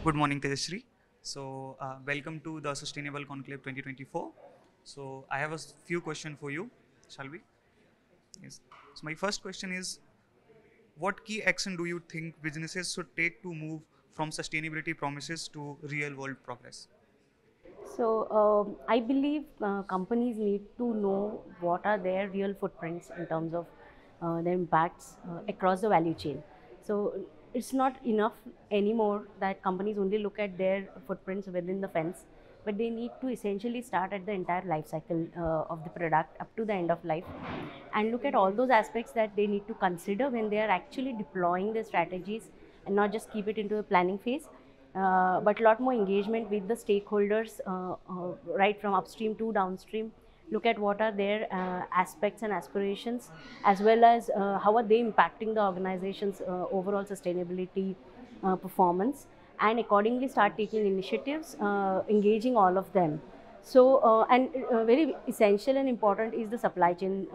Good morning, Tejasri. Welcome to the Sustainable Conclave 2024. I have a few questions for you. Shall we? Yes. So, my first question is, what key action do you think businesses should take to move from sustainability promises to real world progress? I believe companies need to know what are their real footprints in terms of their impacts across the value chain. So, it's not enough anymore that companies only look at their footprints within the fence, but they need to essentially start at the entire life cycle of the product up to the end of life and look at all those aspects that they need to consider when they are actually deploying their strategies and not just keep it into the planning phase, but a lot more engagement with the stakeholders, right from upstream to downstream. Look at what are their aspects and aspirations, as well as how are they impacting the organization's overall sustainability performance, and accordingly start taking initiatives, engaging all of them. Very essential and important is the supply chain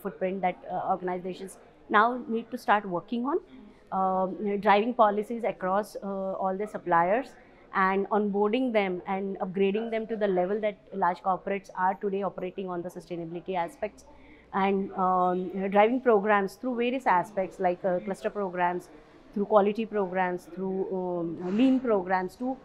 footprint that organizations now need to start working on, driving policies across all the suppliers and onboarding them and upgrading them to the level that large corporates are today operating on the sustainability aspects, and driving programs through various aspects like cluster programs, through quality programs, through lean programs to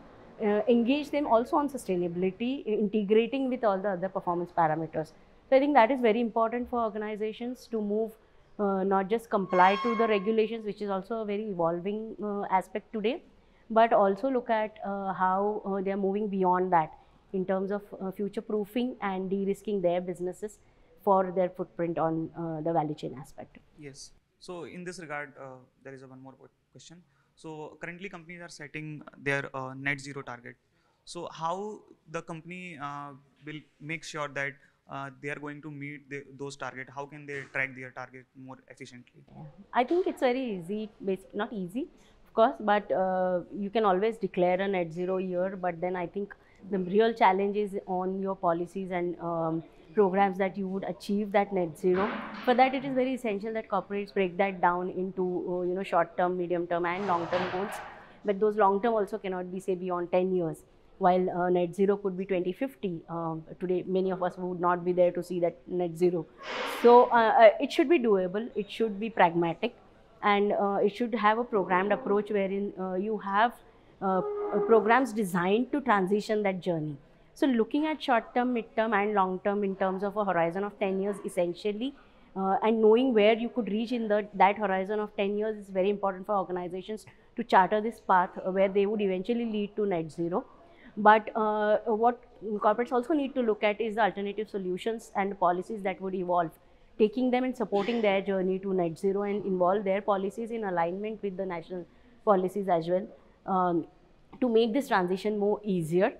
engage them also on sustainability, integrating with all the other performance parameters. So I think that is very important for organizations to move, not just comply to the regulations, which is also a very evolving aspect today, but also look at how they are moving beyond that in terms of future proofing and de-risking their businesses for their footprint on the value chain aspect. Yes. So, in this regard, there is one more question. So, currently companies are setting their net zero target. So, how the company will make sure that they are going to meet those targets? How can they track their target more efficiently? Yeah. I think it's very easy, not easy, of course, but you can always declare a net zero year. But then I think the real challenge is on your policies and programs that you would achieve that net zero. For that, it is very essential that corporates break that down into short term, medium term, and long term goals. But those long term also cannot be say beyond 10 years. While net zero could be 2050, today many of us would not be there to see that net zero. It should be doable, it should be pragmatic, and it should have a programmed approach wherein you have uh, programs designed to transition that journey. So looking at short term, mid term, and long term in terms of a horizon of 10 years essentially, and knowing where you could reach in that horizon of 10 years is very important for organizations to charter this path where they would eventually lead to net zero. But what corporates also need to look at is the alternative solutions and policies that would evolve, taking them and supporting their journey to net zero and involve their policies in alignment with the national policies as well, to make this transition more easier.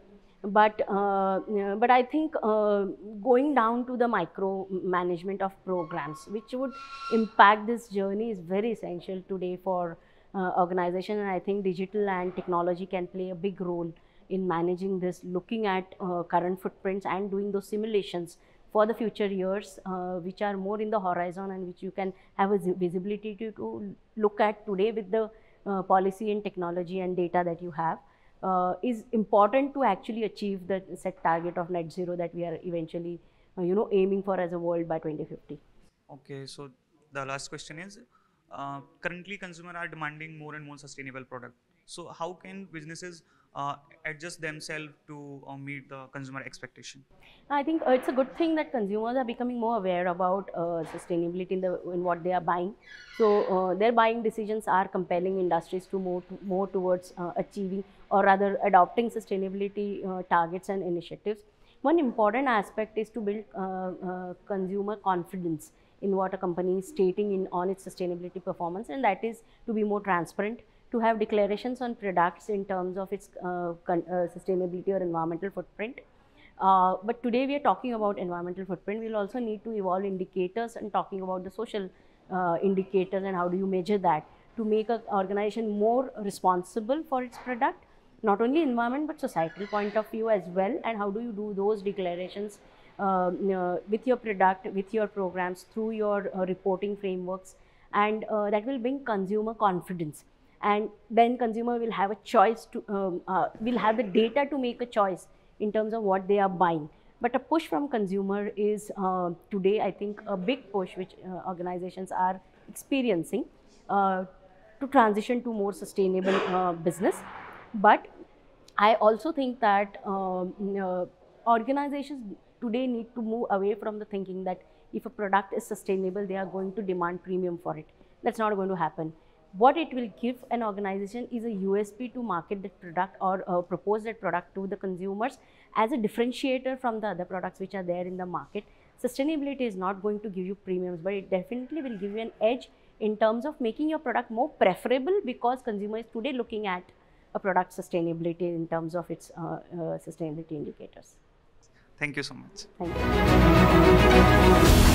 But I think going down to the micro management of programs which would impact this journey is very essential today for organization, and I think digital and technology can play a big role in managing this, looking at current footprints and doing those simulations for the future years, which are more in the horizon and which you can have a visibility to look at today with the policy and technology and data that you have, is important to actually achieve the set target of net zero that we are eventually aiming for as a world by 2050. Okay, so the last question is, currently consumers are demanding more and more sustainable product. So how can businesses adjust themselves to meet the consumer expectation? I think it's a good thing that consumers are becoming more aware about sustainability in what they are buying. So their buying decisions are compelling industries to more towards achieving or rather adopting sustainability targets and initiatives. One important aspect is to build consumer confidence in what a company is stating on its sustainability performance, and that is to be more transparent, to have declarations on products in terms of its sustainability or environmental footprint. But today we are talking about environmental footprint. We'll also need to evolve indicators and talking about the social indicators and how do you measure that to make an organization more responsible for its product, not only environment but societal point of view as well. And how do you do those declarations with your product, with your programs, through your reporting frameworks, and that will bring consumer confidence. and then consumer will have a choice to will have the data to make a choice in terms of what they are buying. But a push from consumer is today, I think, a big push which organizations are experiencing to transition to more sustainable business. But I also think that organizations today need to move away from the thinking that if a product is sustainable, they are going to demand premium for it. That's not going to happen. What it will give an organization is a USP to market that product or propose that product to the consumers as a differentiator from the other products which are there in the market. Sustainability is not going to give you premiums, but it definitely will give you an edge in terms of making your product more preferable, because consumer is today looking at a product sustainability in terms of its sustainability indicators. Thank you so much. Thank you.